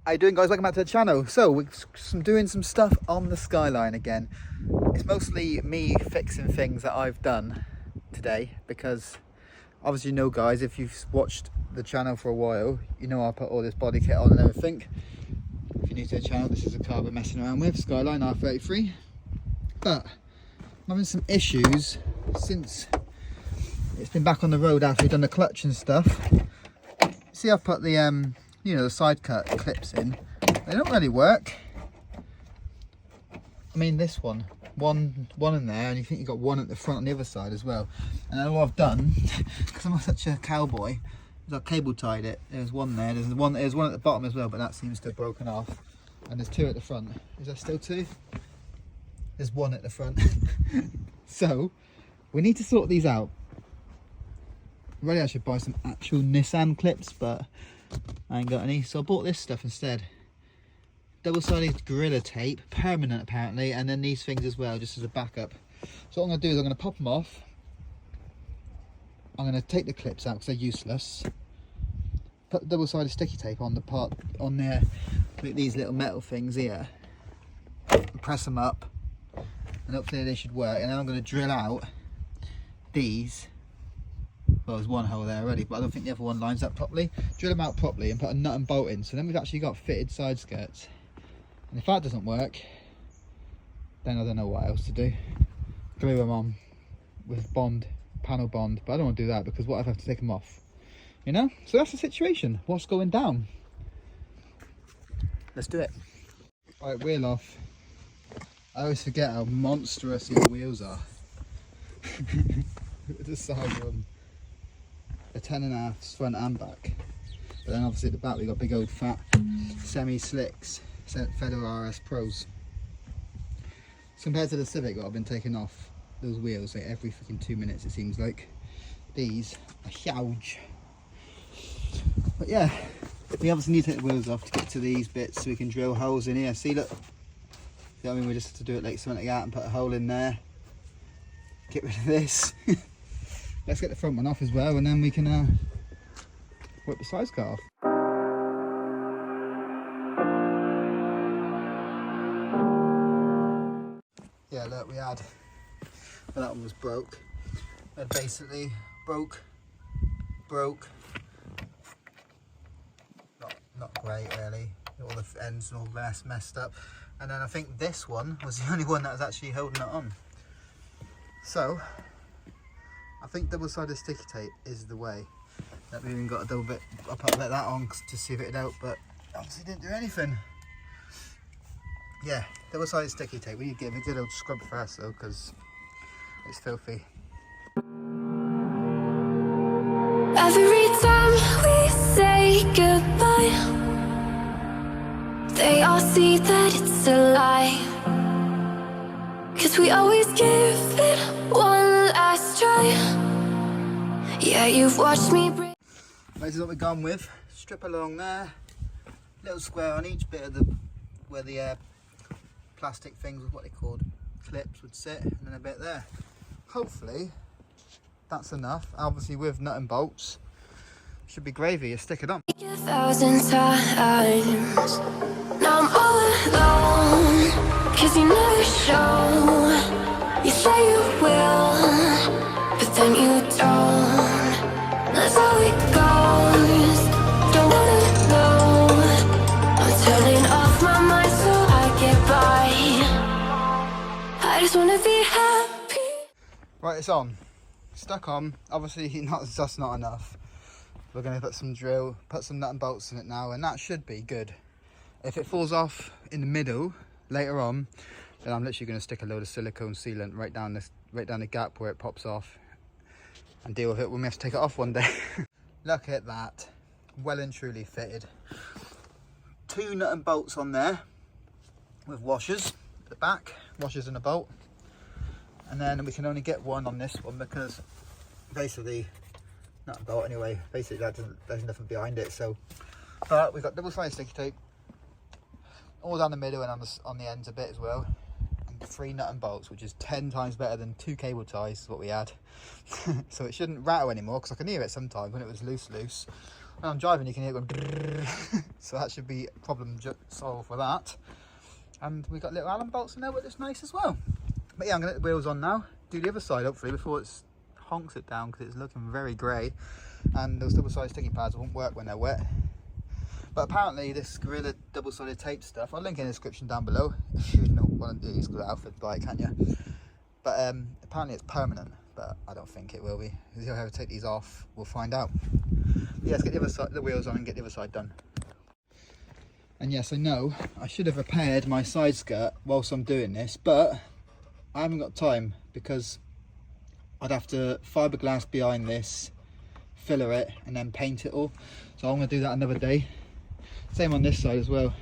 How you doing, guys? Welcome back to the channel. So we're doing some stuff on the Skyline again. It's mostly me fixing things that I've done today because obviously, you know, guys, if you've watched the channel for a while, you know I put all this body kit on and everything. If you're new to the channel, this is a car we're messing around with, Skyline R33. But I'm having some issues since it's been back on the road after we've done the clutch and stuff. See, I've put the you know, the side cut clips in. They don't really work. I mean, this one in there, and you think you've got one at the front on the other side as well. And then what I've done, because I'm such a cowboy, is I've cable tied it. There's one there, there's one at the bottom as well, but that seems to have broken off. And there's two at the front. Is there still two? There's one at the front. So we need to sort these out. Really, I should buy some actual Nissan clips, but I ain't got any, so I bought this stuff instead. Double-sided Gorilla tape, permanent apparently, and then these things as well, just as a backup. So what I'm going to do is I'm going to pop them off. I'm going to take the clips out because they're useless. Put the double-sided sticky tape on the part on there with these little metal things here. Press them up, and hopefully they should work. And then I'm going to drill out these. Well, there's one hole there already, but I don't think the other one lines up properly. Drill them out properly and put a nut and bolt in. So then we've actually got fitted side skirts. And if that doesn't work, then I don't know what else to do. Glue them on with bond, panel bond. But I don't want to do that because what if I have to take them off? You know? So that's the situation. What's going down? Let's do it. Right, wheel off. I always forget how monstrous your wheels are. The side one. A 10.5 front and back, but then obviously at the back we got big old fat semi slicks Federer RS Pros. So compared to the Civic that I've been taking off those wheels like every freaking 2 minutes, it seems like, these are huge. But yeah, we obviously need to take the wheels off to get to these bits so we can drill holes in here. See, look, see what I mean? We just have to do it like something like that and put a hole in there, get rid of this. Let's get the front one off as well, and then we can work the sides cut off. Yeah, look, we had, well, that one was broke. It basically broke. Not great really. All the ends and all messed up. And then I think this one was the only one that was actually holding it on. So I think double-sided sticky tape is the way. That we even got a double bit. I put that on to see if it'd help, but obviously didn't do anything. Yeah, double-sided sticky tape. We need to give it a good old scrub first though, because it's filthy. Every time we say goodbye, they all see that it's a lie. 'Cause we always give it one last try. Yeah, you've watched me break. This is what we've gone with. Strip along there, little square on each bit of the where the plastic things, what they called, clips would sit, and then a bit there. Hopefully that's enough. Obviously with nut and bolts, should be gravy. You stick it on. 1,000 times. Now I'm all alone, 'cause you never show. You say you will, but then you don't. That's how it goes. Don't wanna know. I'm turning off my mind so I get by. I just wanna be happy. Right, it's on. Stuck on. Obviously that's not enough. We're going to put some nut and bolts in it now, and that should be good. If it falls off in the middle later on, then I'm literally going to stick a load of silicone sealant right down the gap where it pops off, and deal with it when we have to take it off one day. Look at that, well and truly fitted. 2 nut and bolts on there with washers at the back, washers and a bolt, and then we can only get one on this one because basically nut and bolt anyway, basically there's nothing behind it. So but we've got double-sided sticky tape all down the middle and on the ends a bit as well, and 3 nut and bolts, which is 10 times better than 2 cable ties is what we had. So it shouldn't rattle anymore, because I can hear it sometimes when it was loose. When I'm driving, you can hear it going. So that should be problem solved for that. And we got little Allen bolts in there, which is nice as well. But yeah, I'm gonna get the wheels on now. Do the other side hopefully before it honks it down, because it's looking very grey. And those double-sided sticky pads won't work when they're wet. But apparently this Gorilla double-sided tape stuff, I'll link in the description down below if you don't want to do this, because Alfred buy it, can't you? But apparently it's permanent, but I don't think it will be. If you ever take these off, we'll find out. But yeah, let's get the other side, the wheels on, and get the other side done. And yes, I know I should have repaired my side skirt whilst I'm doing this, but I haven't got time, because I'd have to fiberglass behind this, filler it, and then paint it all. So I'm going to do that another day. Same on this side as well.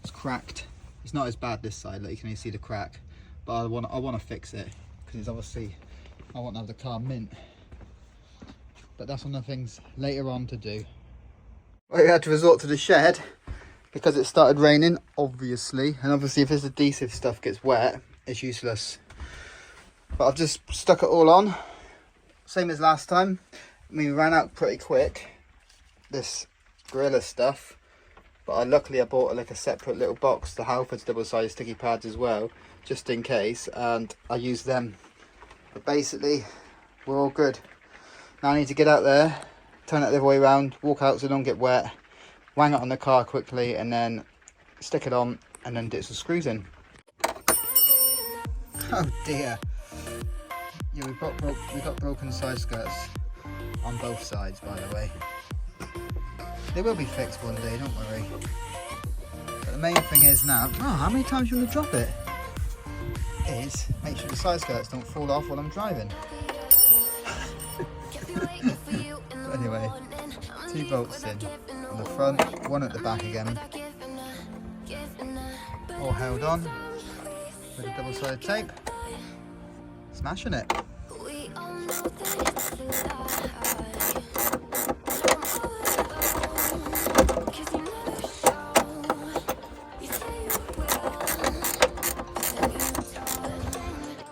It's cracked. It's not as bad this side, like you can only see the crack, but I want to fix it, because it's obviously, I want to have the car mint. But that's one of the things later on to do. We had to resort to the shed because it started raining, obviously, and obviously if this adhesive stuff gets wet, it's useless. But I've just stuck it all on, same as last time. I mean, we ran out pretty quick, this Gorilla stuff, but luckily I bought like a separate little box, the Halfords double-sided sticky pads as well, just in case, and I used them. But basically, we're all good. Now I need to get out there, turn it the other way around, walk out so I don't get wet, wang it on the car quickly, and then stick it on, and then get some screws in. Oh dear. Yeah, we've got broken side skirts on both sides, by the way. They will be fixed one day, don't worry. But the main thing is now, how many times you want to drop it? Is make sure the side skirts don't fall off while I'm driving. But anyway, 2 bolts in on the front, 1 at the back again. All held on with a double-sided tape. Smashing it.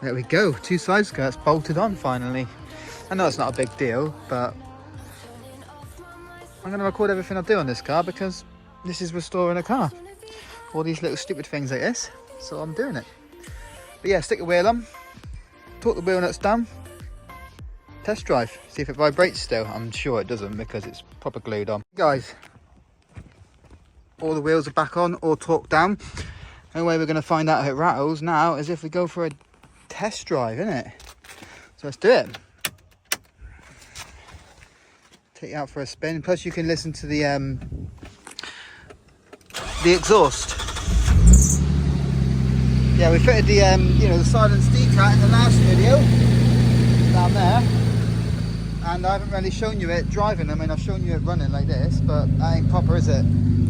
There we go, 2 side skirts bolted on finally. I know it's not a big deal, but I'm going to record everything I do on this car, because this is restoring a car. All these little stupid things like this, so I'm doing it. But yeah, stick the wheel on, torque the wheel nuts down, test drive, see if it vibrates still. I'm sure it doesn't, because it's proper glued on. Guys, all the wheels are back on, all torqued down. The only way we're going to find out if it rattles now is if we go for a test drive, innit? So let's do it. Take it out for a spin. Plus you can listen to the exhaust. Yeah, we fitted the the silence decat in the last video down there, and I haven't really shown you it driving. I mean, I've shown you it running like this, but that ain't proper, is it?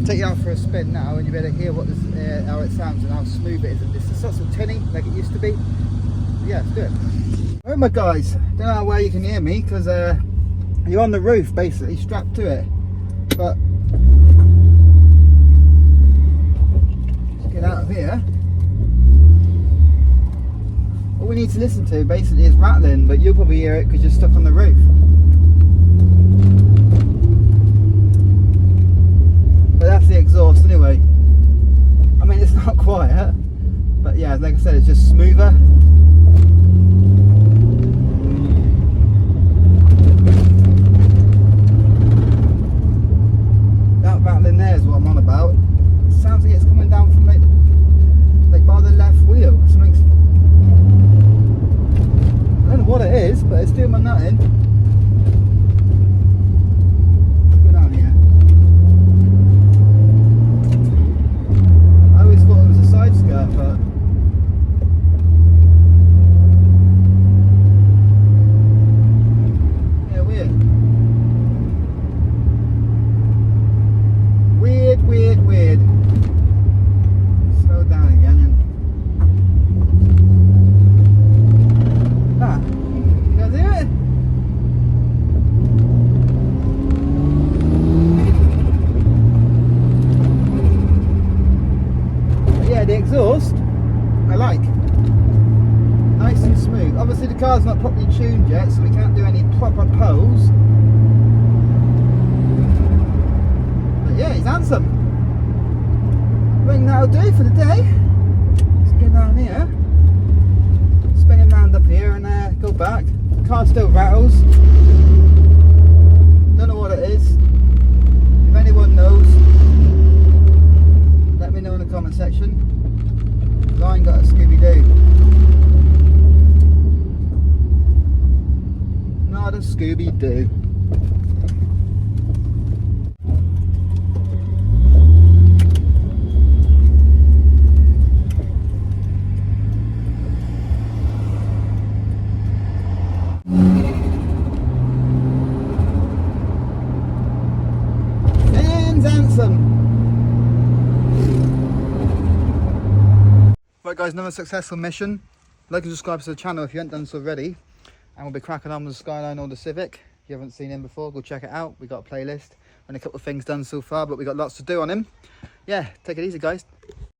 Take it out for a spin now, and you better hear what this, how it sounds and how smooth it is. And it's not so tinny like it used to be. But yeah, let's do it. Right, my guys, don't know how well you can hear me, because you're on the roof basically, strapped to it. But let's get out of here. All we need to listen to basically is rattling, but you'll probably hear it because you're stuck on the roof. But that's the exhaust anyway. I mean, it's not quiet, but yeah, like I said, it's just smoother. That rattling there is what I'm on about. It sounds like it's coming down from like by the left wheel. Something's, I don't know what it is, but it's doing my nutting. Let's go down here. I always thought it was a side skirt, but yeah, weird. Weird. Slow down again. You guys hear it? But yeah, the exhaust, I like. Nice and smooth. Obviously the car's not properly tuned yet, so we can't do any proper pose. Yeah, he's handsome. I think that'll do for the day. Let's get down here, spin him round up here and go back. The car still rattles. Don't know what it is. If anyone knows, let me know in the comment section. 'Cause I ain't got a Scooby-Doo. Not a Scooby-Doo. Right guys, another successful mission. Like and subscribe to the channel if you haven't done so already. And we'll be cracking on with the Skyline or the Civic. If you haven't seen him before, go check it out. We got a playlist and a couple of things done so far, but we got lots to do on him. Yeah, take it easy guys.